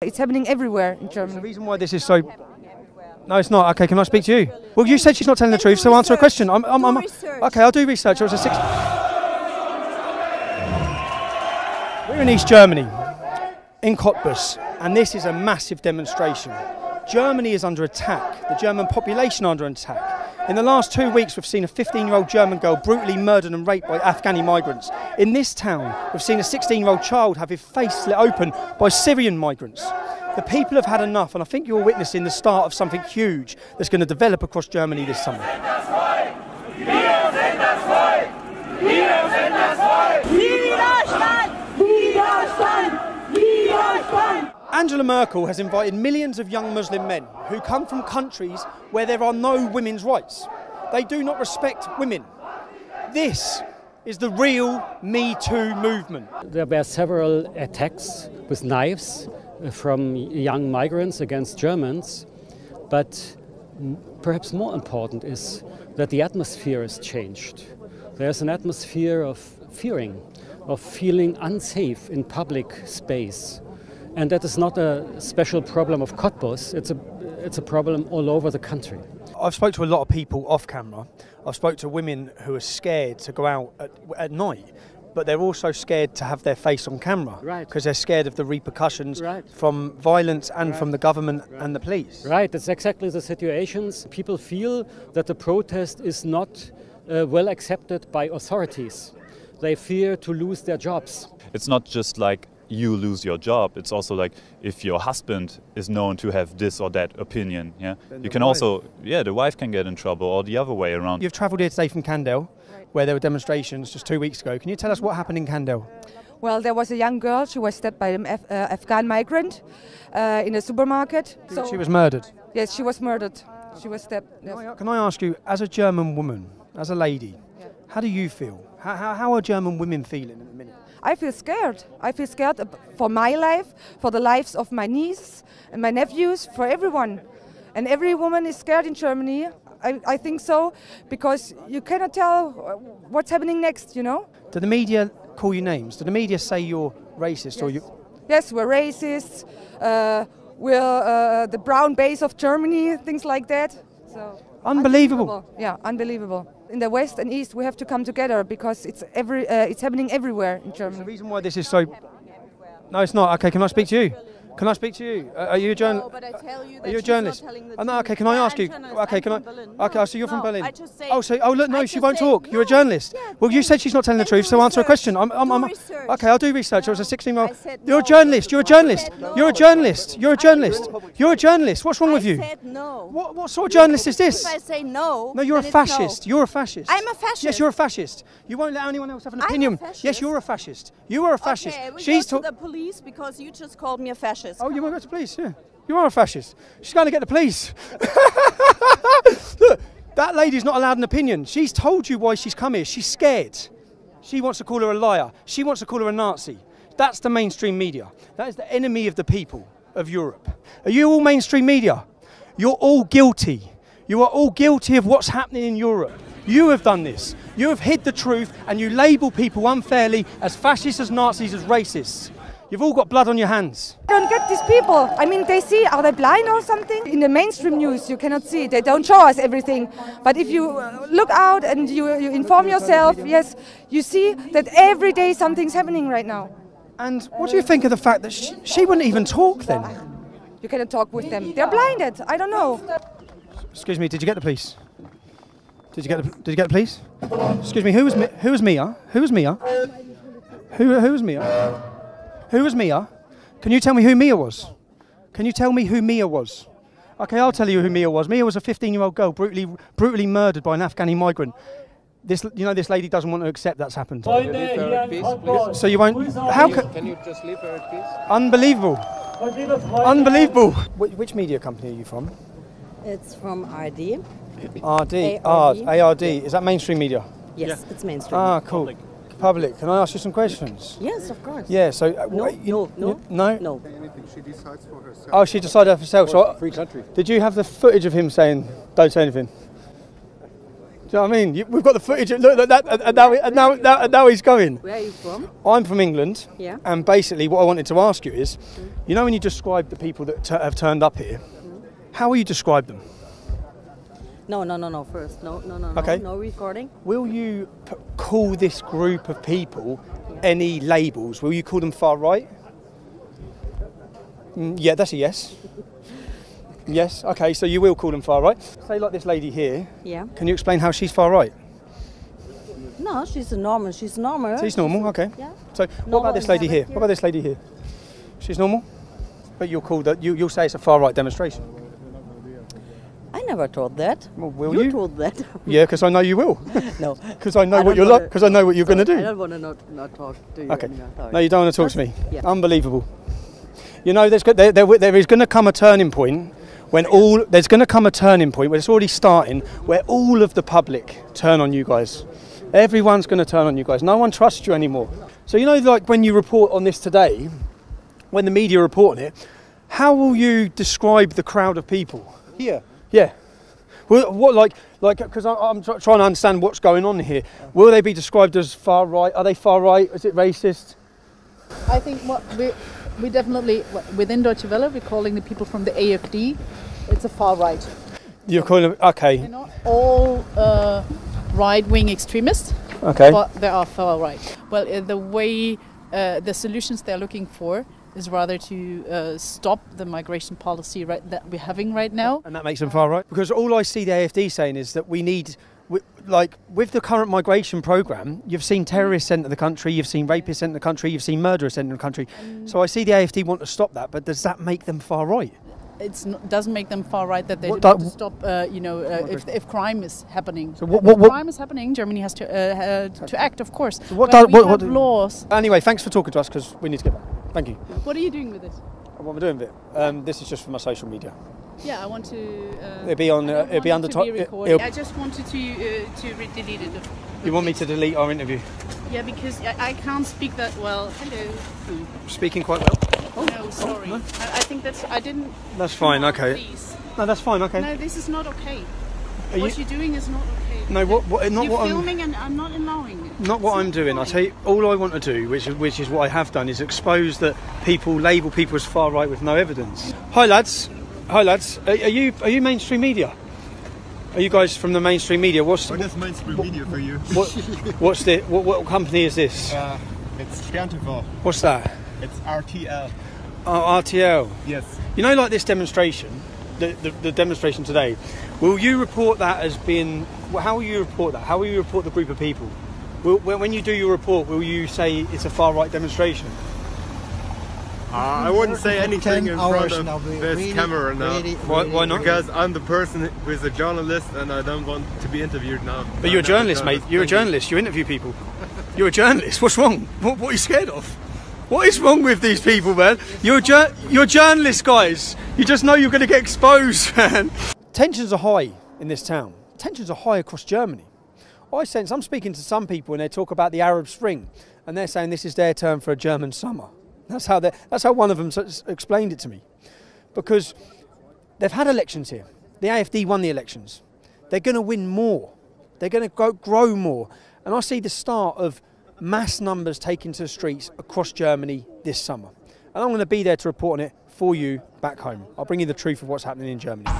It's happening everywhere in Germany. The reason why this is so... No, it's not. Okay, can I speak to you? Well, you said she's not telling the truth, so answer a question. Okay, I'll do research. We're in East Germany, in Cottbus, and this is a massive demonstration. Germany is under attack. The German population are under attack. In the last 2 weeks, we've seen a 15-year-old German girl brutally murdered and raped by Afghani migrants. In this town, we've seen a 16-year-old child have his face slit open by Syrian migrants. The people have had enough, and I think you're witnessing the start of something huge that's going to develop across Germany this summer. Angela Merkel has invited millions of young Muslim men who come from countries where there are no women's rights. They do not respect women. This is the real Me Too movement. There were several attacks with knives from young migrants against Germans, but perhaps more important is that the atmosphere has changed. There's an atmosphere of fearing, of feeling unsafe in public space. And that is not a special problem of Cottbus, it's a problem all over the country. I've spoke to a lot of people off camera. I've spoke to women who are scared to go out at night, but they're also scared to have their face on camera. Right. Because they're scared of the repercussions right. from violence and right. from the government right. and the police. Right, that's exactly the situations. People feel that the protest is not well accepted by authorities. They fear to lose their jobs. It's not just like you lose your job, it's also like if your husband is known to have this or that opinion, yeah, you can also, the wife can get in trouble, or the other way around. You've travelled here today from Kandel, where there were demonstrations just 2 weeks ago. Can you tell us what happened in Kandel? Well, there was a young girl, she was stabbed by an Afghan migrant in a supermarket. So she was murdered? Yes, she was murdered. She was stabbed. Yes. Can I ask you, as a German woman, as a lady, how do you feel? How are German women feeling in a minute? I feel scared. I feel scared for my life, for the lives of my niece and my nephews, for everyone. And every woman is scared in Germany. I think so, because you cannot tell what's happening next, you know? Do the media call you names? Do the media say you're racist? Yes. Or you? Yes, we're racist. We're the brown base of Germany, things like that. So unbelievable. Yeah, unbelievable. In the West and East, we have to come together because it's happening everywhere in Germany. The reason why this is so... No, it's not. Okay, can I speak to you? Can I speak to you? Are you a journalist? No, but I tell you that are you a journalist? No, okay, can I ask you? Okay, can I? Okay, so you're from Berlin. I just say, look, no, she won't talk. You're a journalist. Yeah, well, you said she's not telling the truth, so answer a question. Okay, I'll do research. I was a 16-year-old. You're a journalist. You're a journalist. You're a journalist. You're a journalist. You're a journalist. What's wrong with you? I said no. What sort of journalist is this? If I say no, no, you're a fascist. You're a fascist. I'm a fascist. Yes, you're a fascist. You won't let anyone else have an opinion. Yes, you're a fascist. You are a fascist. Okay, we she's go to the police because you just called me a fascist. Oh, you want to go to the police? Yeah. You are a fascist. She's going to get the police. Look, that lady's not allowed an opinion. She's told you why she's come here. She's scared. She wants to call her a liar. She wants to call her a Nazi. That's the mainstream media. That is the enemy of the people of Europe. Are you all mainstream media? You're all guilty. You are all guilty of what's happening in Europe. You have done this. You have hid the truth and you label people unfairly as fascists, as Nazis, as racists. You've all got blood on your hands. I don't get these people. I mean, are they blind or something? In the mainstream news, you cannot see. They don't show us everything. But if you look out and you inform yourself, yes, you see that every day something's happening right now. And what do you think of the fact that she wouldn't even talk then? You cannot talk with them. They're blinded. I don't know. Excuse me, did you get the police? Did you get the police? Excuse me, who was Mia? Who was Mia? Who was Mia? Who was Mia? Can you tell me who Mia was? Can you tell me who Mia was? Okay, I'll tell you who Mia was. Mia was a 15-year-old girl brutally murdered by an Afghani migrant. This lady doesn't want to accept that's happened. So you won't... Can you just leave her at peace? Unbelievable. Unbelievable. Which media company are you from? It's from RD. ARD. Is that mainstream media? Yes, it's mainstream. Ah, cool. Public. Can I ask you some questions? Yes, of course. Yeah, so... No. She decides for herself. Oh, she decided for herself. So, free country. Did you have the footage of him saying, don't say anything? Do you know what I mean? We've got the footage. Look at that, and now he's going. Where are you from? I'm from England. Yeah. And basically, what I wanted to ask you is, you know, when you describe the people that have turned up here, how will you describe them? No. First, no. Okay. No recording. Will you call this group of people any labels? Will you call them far right? Yeah, that's a yes. Yes. Okay, so you will call them far right. Say like this lady here. Yeah. Can you explain how she's far right? No, she's normal. She's normal. She's normal. Okay. Yeah. So what about this lady here? What about this lady here? She's normal, but you'll call that. You'll say it's a far right demonstration. I never told that. Well, will you? told that. Yeah, because I know you will. No. Because I know what you're like. Because I know what you're going to do. I don't want to not talk to you. Okay. No, No, you don't want to talk to me. Yeah. Unbelievable. You know, there is going to come a turning point when there's going to come a turning point where it's already starting, where all of the public turn on you guys. Everyone's going to turn on you guys. No one trusts you anymore. So you know, like when you report on this today, when the media report on it, how will you describe the crowd of people Here. Yeah. Well, what like because I'm trying to understand what's going on here. Will they be described as far right? Are they far right? Is it racist? I think we definitely, within Deutsche Welle, we're calling the people from the AfD, it's a far right. You're calling them, okay. They're not all right-wing extremists, Okay. but they are far right. Well, the way, the solutions they're looking for is rather to stop the migration policy that we're having right now. And that makes them far right? Because all I see the AfD saying is that we need, like with the current migration programme, you've seen terrorists sent to the country, you've seen rapists sent to the country, you've seen murderers sent to the country. So I see the AfD want to stop that, but does that make them far right? It doesn't make them far right that they What want to stop, if crime is happening. So if crime is happening, Germany has to act, of course. So we have laws. Anyway, thanks for talking to us because we need to get back. Thank you. What are you doing with it? What am I doing with it? This is just for my social media. Yeah, I want to. It'll be on. It'll be under top. I just wanted to delete it. You want me to delete our interview? Yeah, because I can't speak that well. Hello. Speaking quite well. Oh, no, sorry. No? I think I didn't. That's fine. Okay. Please. No, that's fine. Okay. No, this is not okay. Are what you're doing is not okay. No, not you're what filming and I'm not allowing it. Not what I'm doing. I tell you, all I want to do, which is what I have done, is expose that people label people as far right with no evidence. Hi lads. Hi lads. Are you mainstream media? Are you guys from the mainstream media? What is mainstream media for you? What company is this? It's Lügenpresse. What's that? It's RTL. Oh, RTL. Yes. You know, like this demonstration, the demonstration today. Will you report that as being? How will you report that? How will you report the group of people? When you do your report, will you say it's a far right demonstration? I wouldn't say anything in front of this camera now. Why not? Because I'm the person who is a journalist and I don't want to be interviewed now. But you're a journalist, mate. You're a journalist. You interview people. You're a journalist. What's wrong? What are you scared of? What is wrong with these people, man? You're journalists, guys. You just know you're going to get exposed, man. Tensions are high in this town. Tensions are high across Germany. I'm speaking to some people and they talk about the Arab Spring and they're saying this is their term for a German summer. That's how one of them explained it to me. Because they've had elections here. The AfD won the elections. They're going to win more. They're going to grow more. And I see the start of mass numbers taken to the streets across Germany this summer. And I'm going to be there to report on it for you back home. I'll bring you the truth of what's happening in Germany.